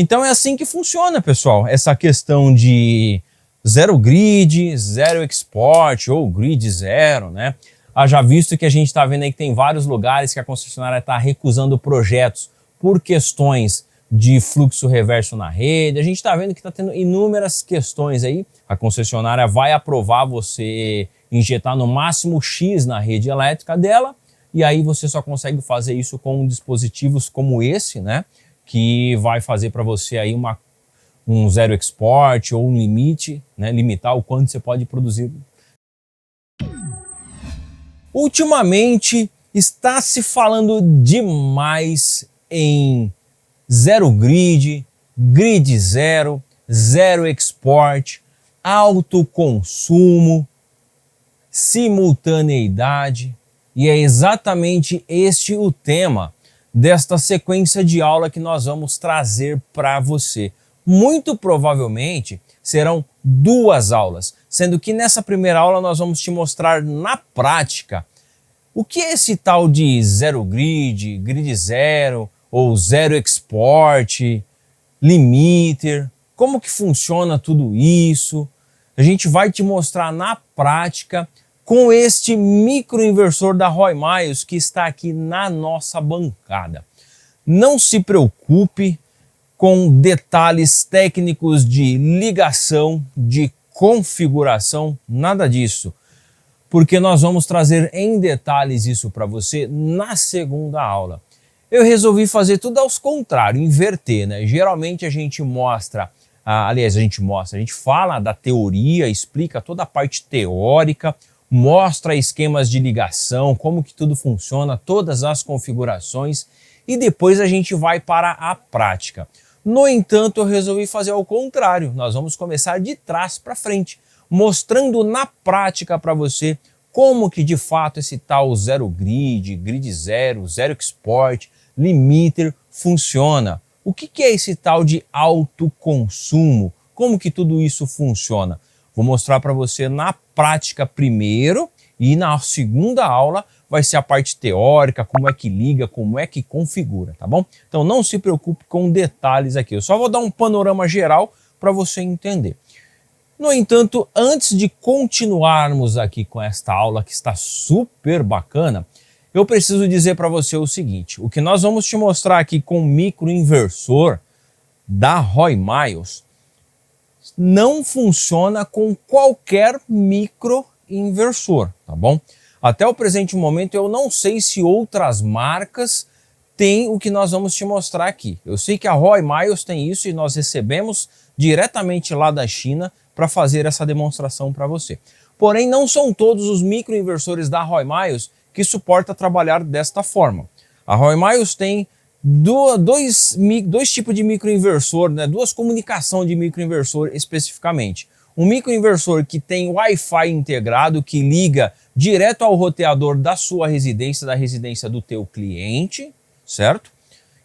Então é assim que funciona, pessoal, essa questão de zero grid, zero export ou grid zero, né? Já visto que a gente está vendo aí que tem vários lugares que a concessionária está recusando projetos por questões de fluxo reverso na rede. A gente está vendo que está tendo inúmeras questões aí. A concessionária vai aprovar você injetar no máximo X na rede elétrica dela, e aí você só consegue fazer isso com dispositivos como esse, né? Que vai fazer para você aí um zero export ou um limite, né? Limitar o quanto você pode produzir. Ultimamente está se falando demais em zero grid, grid zero, zero export, alto consumo, simultaneidade, e é exatamente este o tema desta sequência de aula que nós vamos trazer para você. Muito provavelmente serão duas aulas, sendo que nessa primeira aula nós vamos te mostrar na prática o que é esse tal de zero grid, grid zero ou zero export, limiter, como que funciona tudo isso. A gente vai te mostrar na prática com este microinversor da Roy Miles que está aqui na nossa bancada. Não se preocupe com detalhes técnicos de ligação, de configuração, nada disso, porque nós vamos trazer em detalhes isso para você na segunda aula. Eu resolvi fazer tudo aos contrários, inverter, né? Geralmente a gente mostra, a gente fala da teoria, explica toda a parte teórica, mostra esquemas de ligação, como que tudo funciona, todas as configurações, e depois a gente vai para a prática. No entanto, eu resolvi fazer ao contrário. Nós vamos começar de trás para frente, mostrando na prática para você como que de fato esse tal zero grid, grid zero, zero export, limiter funciona. O que é esse tal de alto consumo? Como que tudo isso funciona? Vou mostrar para você na prática primeiro, e na segunda aula vai ser a parte teórica, como é que liga, como é que configura, tá bom? Então não se preocupe com detalhes aqui, eu só vou dar um panorama geral para você entender. No entanto, antes de continuarmos aqui com esta aula que está super bacana, eu preciso dizer para você o seguinte: o que nós vamos te mostrar aqui com o microinversor da Roy Miles não funciona com qualquer microinversor, tá bom? Até o presente momento eu não sei se outras marcas têm o que nós vamos te mostrar aqui. Eu sei que a Roy Miles tem isso e nós recebemos diretamente lá da China para fazer essa demonstração para você. Porém, não são todos os microinversores da Roy Miles que suportam trabalhar desta forma. A Roy Miles tem dois tipos de microinversor, né? Duas comunicações de microinversor especificamente. Um microinversor que tem Wi-Fi integrado, que liga direto ao roteador da sua residência, da residência do teu cliente, certo?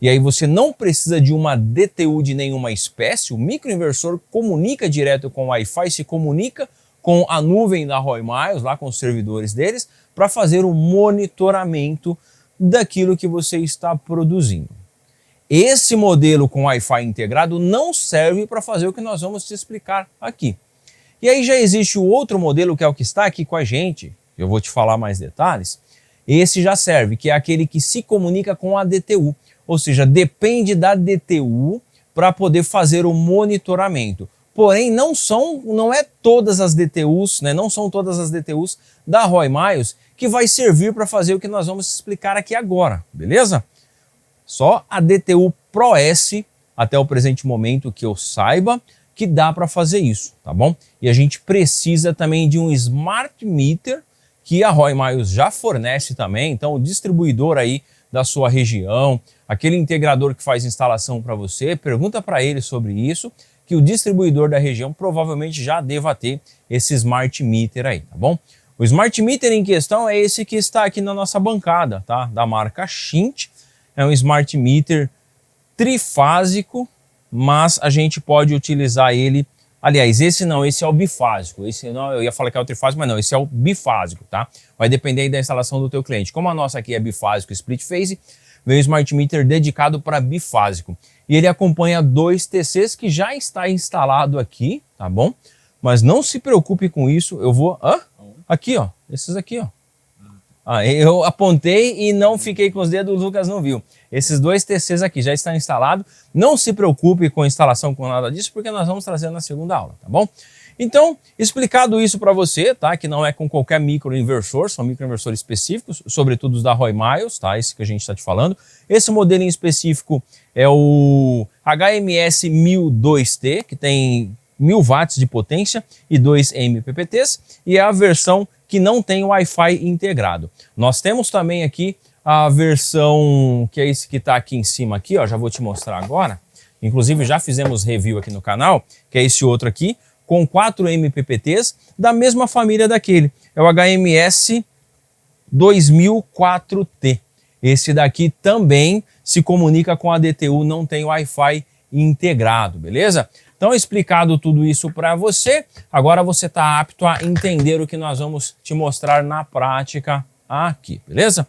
E aí você não precisa de uma DTU de nenhuma espécie, o microinversor comunica direto com o Wi-Fi, se comunica com a nuvem da Roy Miles, lá com os servidores deles, para fazer o monitoramento daquilo que você está produzindo. Esse modelo com Wi-Fi integrado não serve para fazer o que nós vamos te explicar aqui. E aí já existe o outro modelo, que é o que está aqui com a gente, eu vou te falar mais detalhes. Esse já serve, que é aquele que se comunica com a DTU, ou seja, depende da DTU para poder fazer o monitoramento. Porém, não é todas as DTUs, né? Não são todas as DTUs da Roy Miles que vai servir para fazer o que nós vamos explicar aqui agora, beleza? Só a DTU Pro S, até o presente momento que eu saiba, que dá para fazer isso, tá bom? E a gente precisa também de um Smart Meter, que a Roy Miles já fornece também, então o distribuidor aí da sua região, aquele integrador que faz instalação para você, pergunta para ele sobre isso, que o distribuidor da região provavelmente já deva ter esse Smart Meter aí, tá bom? O Smart Meter em questão é esse que está aqui na nossa bancada, tá? Da marca Schint, é um Smart Meter trifásico, mas a gente pode utilizar ele, aliás, esse é o bifásico, esse não, eu ia falar que é o trifásico, mas não, esse é o bifásico, tá? Vai depender aí da instalação do teu cliente. Como a nossa aqui é bifásico split phase, veio o Smart Meter dedicado para bifásico. e ele acompanha 2 TCs que já está instalado aqui, tá bom? Mas não se preocupe com isso, eu vou... Aqui, ó, esses aqui, ó. Eu apontei e não fiquei com os dedos, o Lucas não viu. Esses 2 TCs aqui já estão instalados. Não se preocupe com a instalação, com nada disso, porque nós vamos trazer na segunda aula, tá bom? Então, explicado isso para você, tá? Que não é com qualquer microinversor, são microinversores específicos, sobretudo os da Roy Miles, tá? Esse que a gente está te falando. Esse modelo em específico é o HMS 1002T, que tem 1000 watts de potência e 2 MPPTs, e é a versão que não tem Wi-Fi integrado. Nós temos também aqui a versão, que é esse que está aqui em cima, aqui, ó, já vou te mostrar agora. Inclusive já fizemos review aqui no canal, que é esse outro aqui, com 4 MPPTs, da mesma família daquele. É o HMS 2004T. Esse daqui também se comunica com a DTU, não tem Wi-Fi integrado, beleza? Então, explicado tudo isso para você, agora você está apto a entender o que nós vamos te mostrar na prática aqui, beleza?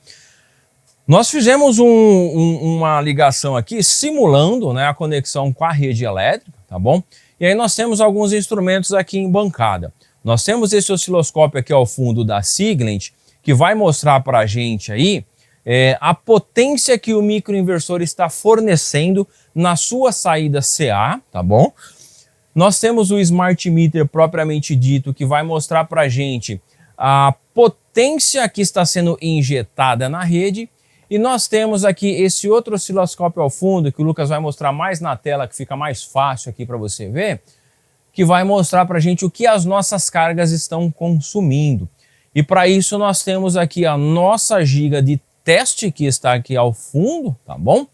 Nós fizemos uma ligação aqui simulando, né, a conexão com a rede elétrica, tá bom? E aí nós temos alguns instrumentos aqui em bancada. Nós temos esse osciloscópio aqui ao fundo da Siglent, que vai mostrar para a gente aí a potência que o microinversor está fornecendo na sua saída CA, tá bom? Nós temos o Smart Meter propriamente dito, que vai mostrar para a gente a potência que está sendo injetada na rede. E nós temos aqui esse outro osciloscópio ao fundo, que o Lucas vai mostrar mais na tela, que fica mais fácil aqui para você ver, que vai mostrar para a gente o que as nossas cargas estão consumindo. E para isso nós temos aqui a nossa giga de teste, que está aqui ao fundo, tá bom?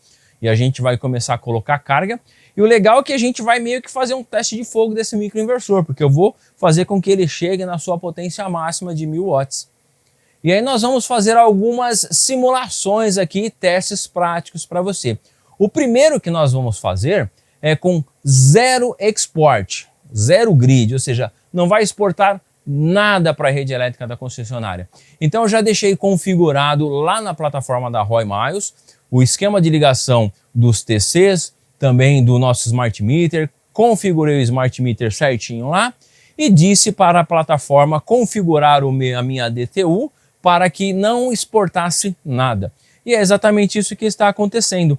E a gente vai começar a colocar carga. E o legal é que a gente vai meio que fazer um teste de fogo desse microinversor, porque eu vou fazer com que ele chegue na sua potência máxima de 1000 watts. E aí nós vamos fazer algumas simulações aqui, testes práticos para você. O primeiro que nós vamos fazer é com zero export, zero grid, ou seja, não vai exportar nada para a rede elétrica da concessionária. Então eu já deixei configurado lá na plataforma da Roy Miles o esquema de ligação dos TCs, também do nosso Smart Meter, configurei o Smart Meter certinho lá e disse para a plataforma configurar a minha DTU para que não exportasse nada. E é exatamente isso que está acontecendo.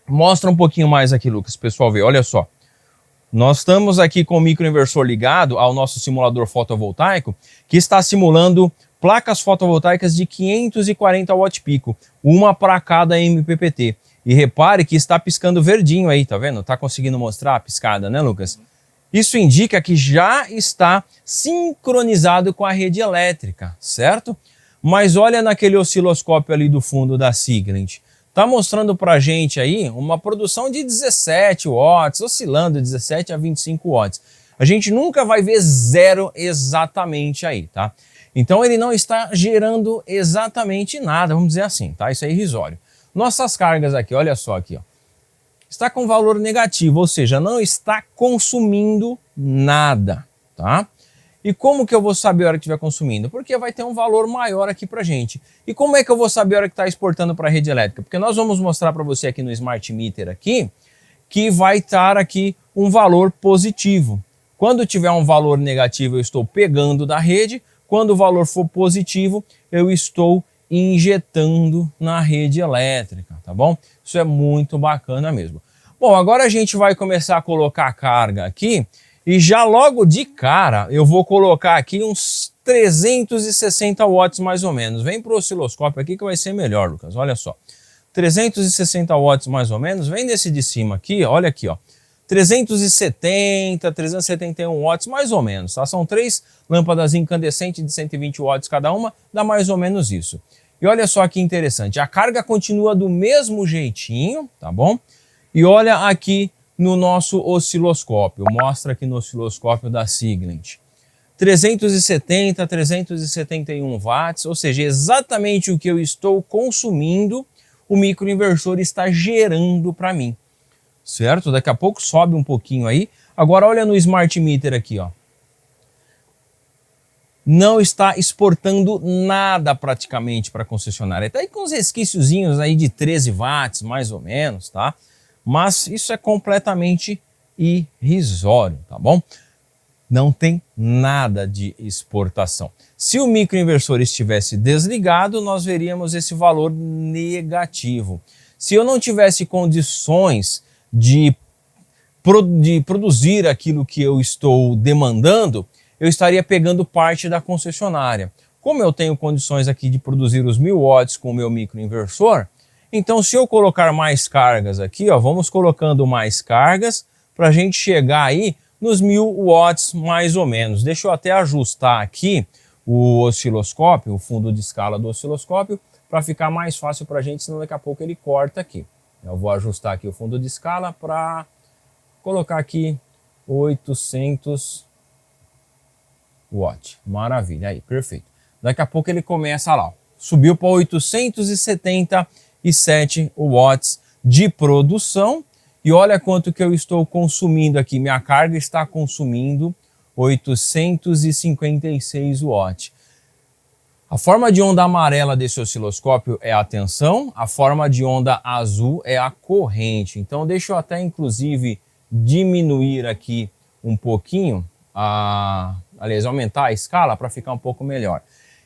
Mostra um pouquinho mais aqui, Lucas, pessoal ver, olha só. Nós estamos aqui com o microinversor ligado ao nosso simulador fotovoltaico, que está simulando placas fotovoltaicas de 540 watt-pico, uma para cada MPPT. E repare que está piscando verdinho aí, tá vendo? Tá conseguindo mostrar a piscada, né, Lucas? Isso indica que já está sincronizado com a rede elétrica, certo? Mas olha naquele osciloscópio ali do fundo da Siglent. Tá mostrando pra gente aí uma produção de 17 watts, oscilando de 17 a 25 watts. A gente nunca vai ver zero exatamente aí, tá? Então ele não está gerando exatamente nada, vamos dizer assim, tá? Isso é irrisório. Nossas cargas aqui, olha só aqui, ó. Está com valor negativo, ou seja, não está consumindo nada, tá? E como que eu vou saber a hora que estiver consumindo? Porque vai ter um valor maior aqui pra gente. E como é que eu vou saber a hora que está exportando para a rede elétrica? Porque nós vamos mostrar para você aqui no Smart Meter aqui, que vai estar aqui um valor positivo. Quando tiver um valor negativo, eu estou pegando da rede. Quando o valor for positivo, eu estou injetando na rede elétrica, tá bom? Isso é muito bacana mesmo. Bom, agora a gente vai começar a colocar a carga aqui e já logo de cara eu vou colocar aqui uns 360 watts mais ou menos. Vem para o osciloscópio aqui que vai ser melhor, Lucas, olha só. 360 watts mais ou menos, vem nesse de cima aqui, olha aqui, ó. 370, 371 watts mais ou menos, tá? São 3 lâmpadas incandescentes de 120 watts cada uma, dá mais ou menos isso. E olha só que interessante, a carga continua do mesmo jeitinho, tá bom? E olha aqui no nosso osciloscópio, mostra aqui no osciloscópio da Siglent. 370, 371 watts, ou seja, exatamente o que eu estou consumindo, o microinversor está gerando para mim. Certo? Daqui a pouco sobe um pouquinho aí. Agora olha no Smart Meter aqui, ó. Não está exportando nada praticamente para a concessionária. Está aí com uns resquíciozinhos aí de 13 watts, mais ou menos, tá? mas isso é completamente irrisório, tá bom? Não tem nada de exportação. Se o microinversor estivesse desligado, nós veríamos esse valor negativo. Se eu não tivesse condições de produzir aquilo que eu estou demandando, eu estaria pegando parte da concessionária. Como eu tenho condições aqui de produzir os 1000 watts com o meu microinversor, então se eu colocar mais cargas aqui, ó, vamos colocando mais cargas para a gente chegar aí nos 1000 watts mais ou menos. Deixa eu até ajustar aqui o osciloscópio, o fundo de escala do osciloscópio, para ficar mais fácil para a gente, senão daqui a pouco ele corta aqui. Eu vou ajustar aqui o fundo de escala para colocar aqui 800 watts. Maravilha, aí, perfeito. Daqui a pouco ele começa lá, ó, subiu para 877 watts de produção. E olha quanto que eu estou consumindo aqui. Minha carga está consumindo 856 watts. A forma de onda amarela desse osciloscópio é a tensão, a forma de onda azul é a corrente. Então deixa eu até inclusive diminuir aqui um pouquinho, aliás, aumentar a escala para ficar um pouco melhor.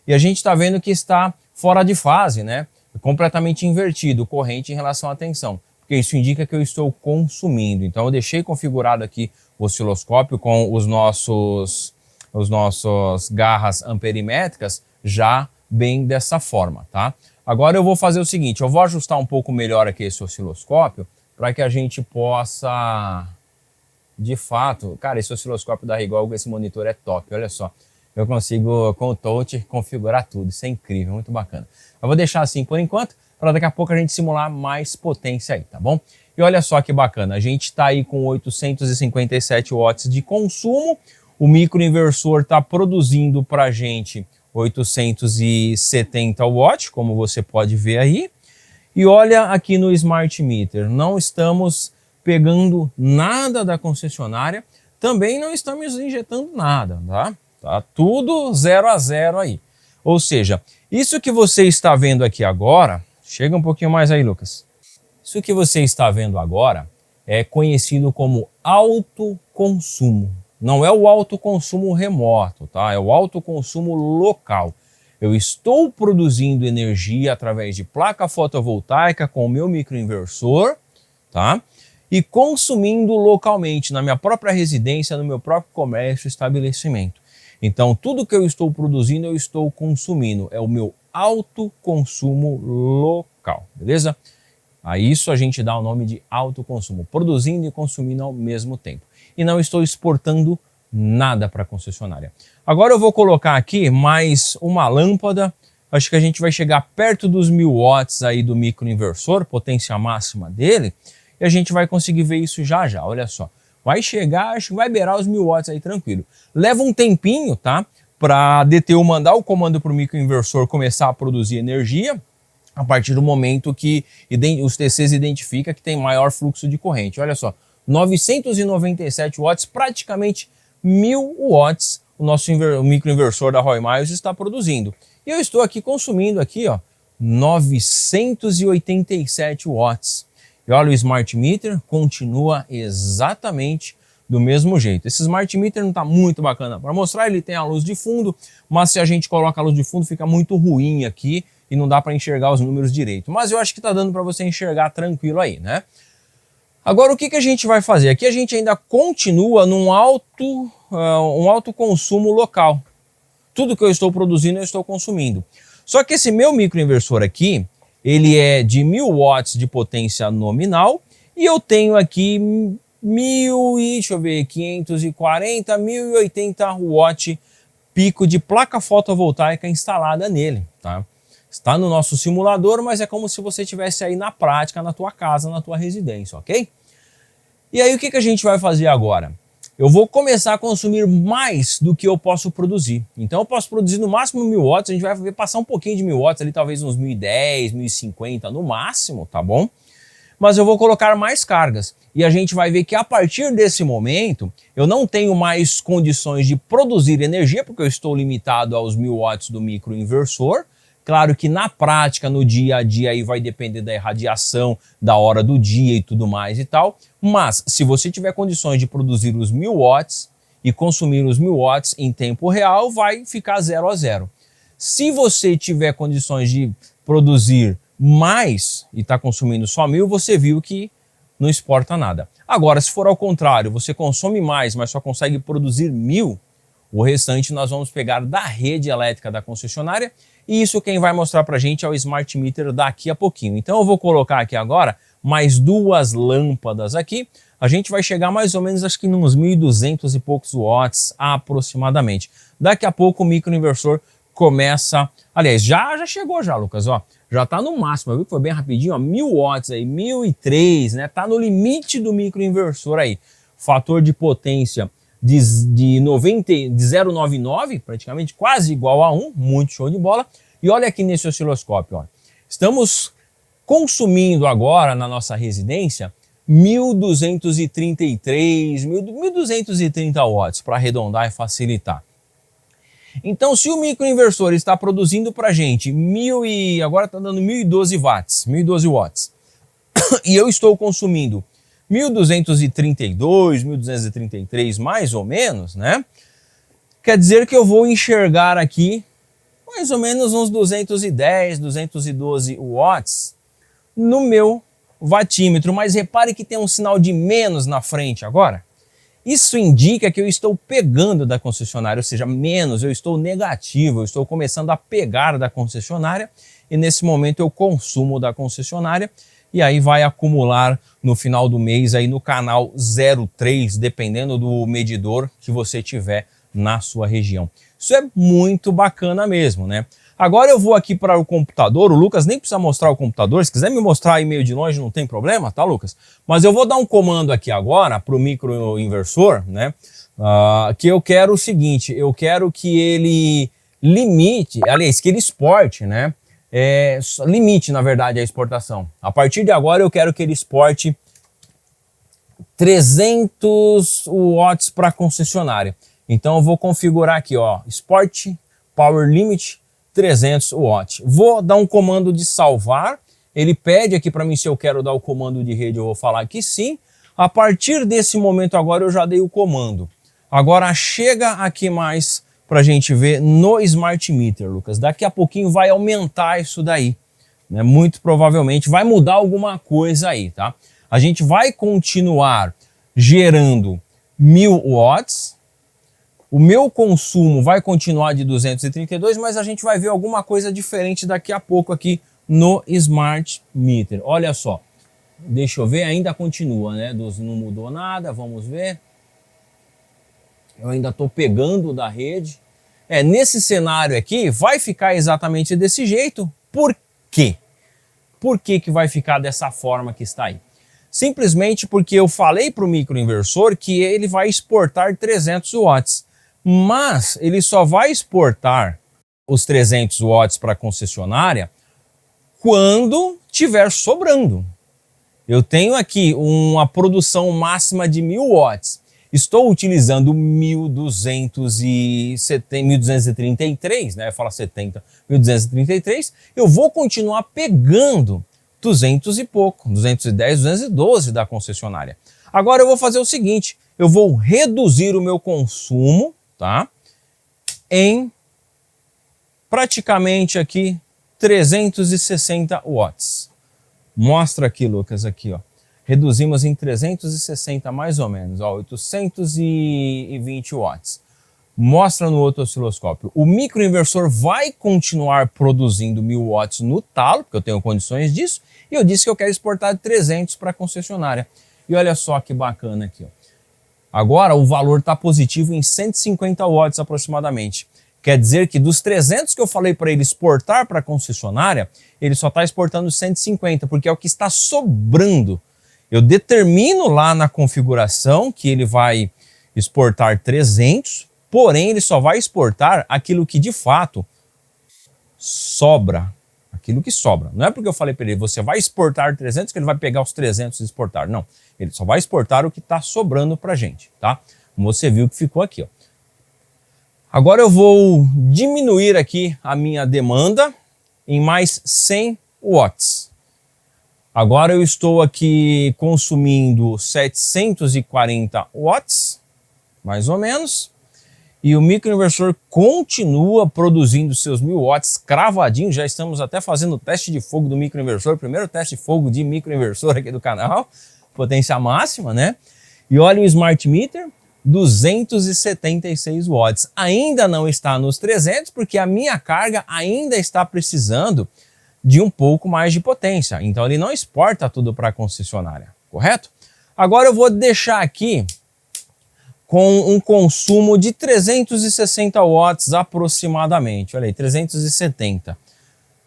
E a gente está vendo que está fora de fase, né? Completamente invertido, corrente em relação à tensão, porque isso indica que eu estou consumindo. Então eu deixei configurado aqui o osciloscópio com os nossos garras amperimétricas já bem dessa forma, tá? Agora eu vou fazer o seguinte, eu vou ajustar um pouco melhor aqui esse osciloscópio para que a gente possa, de fato, cara, esse osciloscópio da Rigol, esse monitor é top, olha só. Eu consigo, com o touch, configurar tudo, isso é incrível, muito bacana. Eu vou deixar assim por enquanto, para daqui a pouco a gente simular mais potência aí, tá bom? E olha só que bacana, a gente está aí com 857 watts de consumo, o microinversor está produzindo para a gente 870 watts, como você pode ver aí. E olha aqui no Smart Meter, não estamos pegando nada da concessionária, também não estamos injetando nada, tá? Tá tudo 0 a 0 aí. Ou seja, isso que você está vendo aqui agora, chega um pouquinho mais aí, Lucas. Isso que você está vendo agora é conhecido como autoconsumo. Não é o autoconsumo remoto, tá? É o autoconsumo local. Eu estou produzindo energia através de placa fotovoltaica com o meu microinversor, tá? E consumindo localmente, na minha própria residência, no meu próprio comércio, estabelecimento. Então, tudo que eu estou produzindo, eu estou consumindo. É o meu autoconsumo local, beleza? A isso a gente dá o nome de autoconsumo, produzindo e consumindo ao mesmo tempo. E não estou exportando nada para a concessionária. Agora eu vou colocar aqui mais uma lâmpada. Acho que a gente vai chegar perto dos 1000 watts aí do microinversor, potência máxima dele, e a gente vai conseguir ver isso já já, olha só. Vai chegar, acho que vai beirar os 1000 watts aí tranquilo. Leva um tempinho, tá? Para a DTU mandar o comando para o microinversor começar a produzir energia, a partir do momento que os TCs identificam que tem maior fluxo de corrente. Olha só, 997 watts, praticamente 1000 watts, o nosso microinversor da Roy Miles está produzindo. E eu estou aqui consumindo aqui, ó, 987 watts. E olha, o Smart Meter continua exatamente do mesmo jeito. Esse Smart Meter não está muito bacana para mostrar, ele tem a luz de fundo, mas se a gente coloca a luz de fundo fica muito ruim aqui e não dá para enxergar os números direito. Mas eu acho que está dando para você enxergar tranquilo aí, né? Agora o que a gente vai fazer? Aqui a gente ainda continua num alto consumo local. Tudo que eu estou produzindo eu estou consumindo. Só que esse meu microinversor aqui, ele é de 1000 watts de potência nominal e eu tenho aqui 540, 1080 watts pico de placa fotovoltaica instalada nele, tá? Está no nosso simulador, mas é como se você estivesse aí na prática, na tua casa, na tua residência, ok? E aí o que a gente vai fazer agora? Eu vou começar a consumir mais do que eu posso produzir. Então eu posso produzir no máximo 1000 watts, a gente vai passar um pouquinho de 1000 watts ali, talvez uns 1010, 1050 no máximo, tá bom? Mas eu vou colocar mais cargas. E a gente vai ver que a partir desse momento, eu não tenho mais condições de produzir energia, porque eu estou limitado aos 1000 watts do microinversor, Claro que na prática, no dia a dia, aí vai depender da irradiação, da hora do dia e tudo mais e tal. Mas se você tiver condições de produzir os 1000 watts e consumir os 1000 watts em tempo real, vai ficar 0 a 0. Se você tiver condições de produzir mais e está consumindo só 1000, você viu que não exporta nada. Agora, se for ao contrário, você consome mais, mas só consegue produzir 1000, o restante nós vamos pegar da rede elétrica da concessionária, e isso quem vai mostrar para a gente é o Smart Meter daqui a pouquinho. Então eu vou colocar aqui agora mais 2 lâmpadas aqui, a gente vai chegar mais ou menos acho que nos 1.200 e poucos watts aproximadamente. Daqui a pouco o microinversor começa, aliás, já chegou já, Lucas, ó, já tá no máximo, viu que foi bem rapidinho, ó, 1000 watts aí, 1003, né, tá no limite do microinversor aí, fator de potência de 0,99, praticamente quase igual a 1, muito show de bola. E olha aqui nesse osciloscópio, ó. Estamos consumindo agora na nossa residência 1.230 watts, para arredondar e facilitar. Então, se o microinversor está produzindo para a gente agora está dando 1.012 watts, 1.012 watts, e eu estou consumindo 1.232, 1.233 mais ou menos, né? Quer dizer que eu vou enxergar aqui mais ou menos uns 210, 212 watts no meu watímetro. Mas repare que tem um sinal de menos na frente agora. Isso indica que eu estou pegando da concessionária, ou seja, menos, eu estou negativo, eu estou começando a pegar da concessionária e nesse momento eu consumo da concessionária. E aí vai acumular no final do mês aí no canal 03, dependendo do medidor que você tiver na sua região. Isso é muito bacana mesmo, né? Agora eu vou aqui para o computador, o Lucas nem precisa mostrar o computador, se quiser me mostrar aí meio de longe não tem problema, tá, Lucas? Mas eu vou dar um comando aqui agora para o microinversor, né? Que eu quero o seguinte, eu quero que ele limite, aliás, que ele exporte, né? Limite, na verdade, a exportação. A partir de agora eu quero que ele exporte 300 watts para a concessionária. Então eu vou configurar aqui, ó, Export Power Limit 300 watts. Vou dar um comando de salvar. Ele pede aqui para mim se eu quero dar o comando de rede, eu vou falar que sim. A partir desse momento agora eu já dei o comando. Agora chega aqui mais para a gente ver no Smart Meter, Lucas. Daqui a pouquinho vai aumentar isso daí, né? Muito provavelmente vai mudar alguma coisa aí, tá? A gente vai continuar gerando 1000 watts. O meu consumo vai continuar de 232, mas a gente vai ver alguma coisa diferente daqui a pouco aqui no Smart Meter. Olha só, deixa eu ver, ainda continua, né? Não mudou nada, vamos ver. Eu ainda estou pegando da rede. Nesse cenário aqui vai ficar exatamente desse jeito. Por quê? Por que vai ficar dessa forma que está aí? Simplesmente porque eu falei para o microinversor que ele vai exportar 300 watts. Mas ele só vai exportar os 300 watts para a concessionária quando tiver sobrando. Eu tenho aqui uma produção máxima de 1000 watts. Estou utilizando 1233, né? Fala 70, 1233. Eu vou continuar pegando 200 e pouco, 210, 212 da concessionária. Agora eu vou fazer o seguinte, eu vou reduzir o meu consumo, tá? Em praticamente aqui 360 watts. Mostra aqui, Lucas, aqui, ó. Reduzimos em 360 mais ou menos, ó, 820 watts. Mostra no outro osciloscópio. O microinversor vai continuar produzindo 1000 watts no talo, porque eu tenho condições disso, e eu disse que eu quero exportar 300 para a concessionária. E olha só que bacana aqui, ó. Agora o valor está positivo em 150 watts aproximadamente. Quer dizer que dos 300 que eu falei para ele exportar para a concessionária, ele só está exportando 150, porque é o que está sobrando. Eu determino lá na configuração que ele vai exportar 300, porém ele só vai exportar aquilo que de fato sobra. Aquilo que sobra. Não é porque eu falei para ele, você vai exportar 300 que ele vai pegar os 300 e exportar. Não, ele só vai exportar o que está sobrando para a gente, tá? Como você viu que ficou aqui, ó. Agora eu vou diminuir aqui a minha demanda em mais 100 watts. Agora eu estou aqui consumindo 740 watts, mais ou menos, e o microinversor continua produzindo seus 1000 watts cravadinho. Já estamos até fazendo o teste de fogo do microinversor, primeiro teste de fogo de microinversor aqui do canal, potência máxima, né? E olha o Smart Meter, 276 watts. Ainda não está nos 300, porque a minha carga ainda está precisando de um pouco mais de potência. Então ele não exporta tudo para a concessionária, correto? Agora eu vou deixar aqui com um consumo de 360 watts aproximadamente. Olha aí, 370.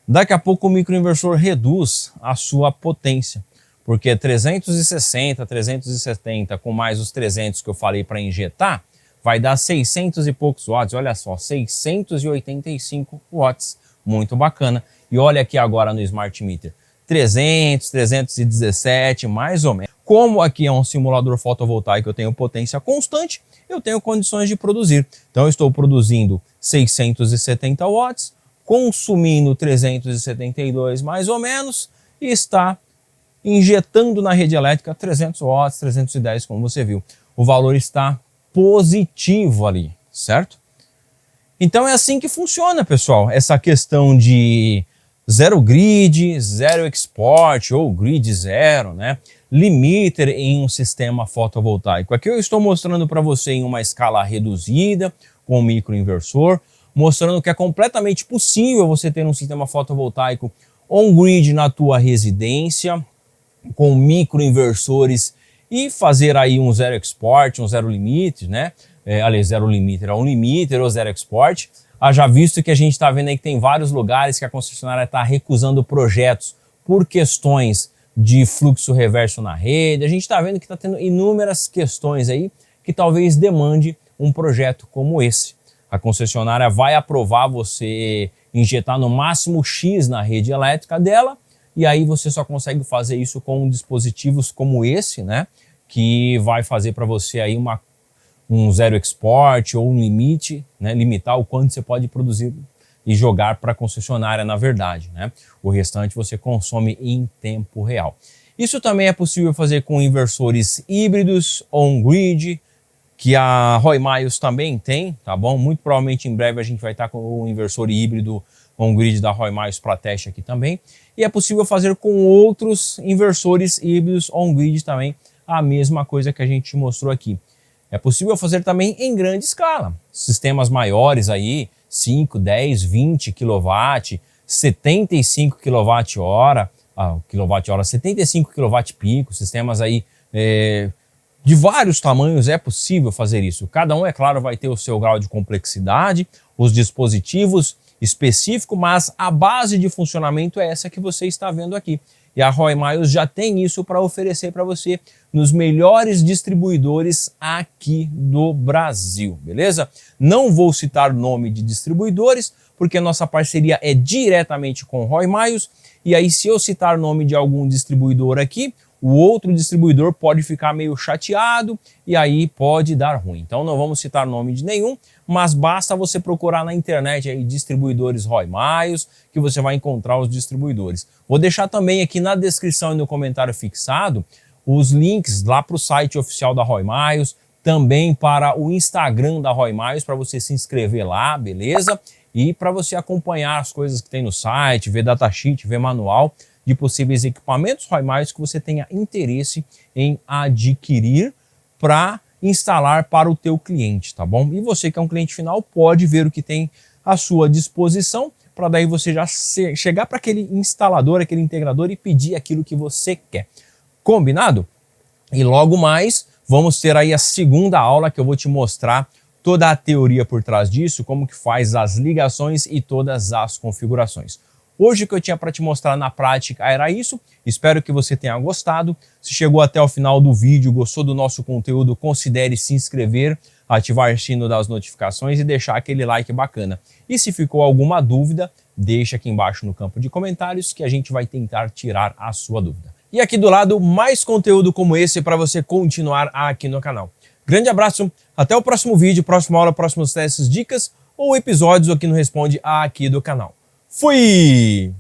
Daqui a pouco o microinversor reduz a sua potência, porque 360, 370 com mais os 300 que eu falei para injetar, vai dar 600 e poucos watts. Olha só, 685 watts. Muito bacana. E olha aqui agora no Smart Meter, 300, 317, mais ou menos. Como aqui é um simulador fotovoltaico, eu tenho potência constante, eu tenho condições de produzir. Então eu estou produzindo 670 watts, consumindo 372 mais ou menos, e está injetando na rede elétrica 300 watts, 310, como você viu. O valor está positivo ali, certo? Então é assim que funciona, pessoal, essa questão de zero grid, zero export ou grid zero, né? Limiter em um sistema fotovoltaico. Aqui eu estou mostrando para você em uma escala reduzida, com microinversor, mostrando que é completamente possível você ter um sistema fotovoltaico on-grid na tua residência, com microinversores e fazer aí um zero export, um zero limite, né? Aliás, zero limiter, um limiter ou zero export. Já visto que a gente está vendo aí que tem vários lugares que a concessionária está recusando projetos por questões de fluxo reverso na rede. A gente está vendo que está tendo inúmeras questões aí que talvez demande um projeto como esse. A concessionária vai aprovar você injetar no máximo X na rede elétrica dela, e aí você só consegue fazer isso com dispositivos como esse, né? Que vai fazer para você aí um zero export ou um limite, né? Limitar o quanto você pode produzir e jogar para a concessionária, na verdade, né? O restante você consome em tempo real. Isso também é possível fazer com inversores híbridos on-grid, que a Roy Miles também tem, tá bom? Muito provavelmente em breve a gente vai estar com o inversor híbrido on-grid da Roy Miles para teste aqui também. E é possível fazer com outros inversores híbridos on-grid também a mesma coisa que a gente mostrou aqui. É possível fazer também em grande escala. Sistemas maiores aí, 5, 10, 20 kW, 75 kWh, 75 kW-pico, sistemas aí de vários tamanhos é possível fazer isso. Cada um, é claro, vai ter o seu grau de complexidade, os dispositivos específicos, mas a base de funcionamento é essa que você está vendo aqui. E a Roy Miles já tem isso para oferecer para você nos melhores distribuidores aqui do Brasil, beleza? Não vou citar o nome de distribuidores, porque nossa parceria é diretamente com Roy Miles, e aí se eu citar o nome de algum distribuidor aqui, o outro distribuidor pode ficar meio chateado e aí pode dar ruim. Então não vamos citar nome de nenhum, mas basta você procurar na internet aí distribuidores Roy Miles, que você vai encontrar os distribuidores. Vou deixar também aqui na descrição e no comentário fixado os links lá para o site oficial da Roy Miles, também para o Instagram da Roy Miles, para você se inscrever lá, beleza? E para você acompanhar as coisas que tem no site, ver datasheet, ver manual de possíveis equipamentos Roy Miles que você tenha interesse em adquirir para instalar para o teu cliente, tá bom? E você que é um cliente final pode ver o que tem à sua disposição para daí você já chegar para aquele instalador, aquele integrador e pedir aquilo que você quer. Combinado? E logo mais vamos ter aí a segunda aula que eu vou te mostrar toda a teoria por trás disso, como que faz as ligações e todas as configurações. Hoje o que eu tinha para te mostrar na prática era isso. Espero que você tenha gostado. Se chegou até o final do vídeo, gostou do nosso conteúdo, considere se inscrever, ativar o sino das notificações e deixar aquele like bacana. E se ficou alguma dúvida, deixa aqui embaixo no campo de comentários que a gente vai tentar tirar a sua dúvida. E aqui do lado, mais conteúdo como esse para você continuar aqui no canal. Grande abraço, até o próximo vídeo, próxima aula, próximos testes, dicas ou episódios aqui no Responde aqui do canal. Fui!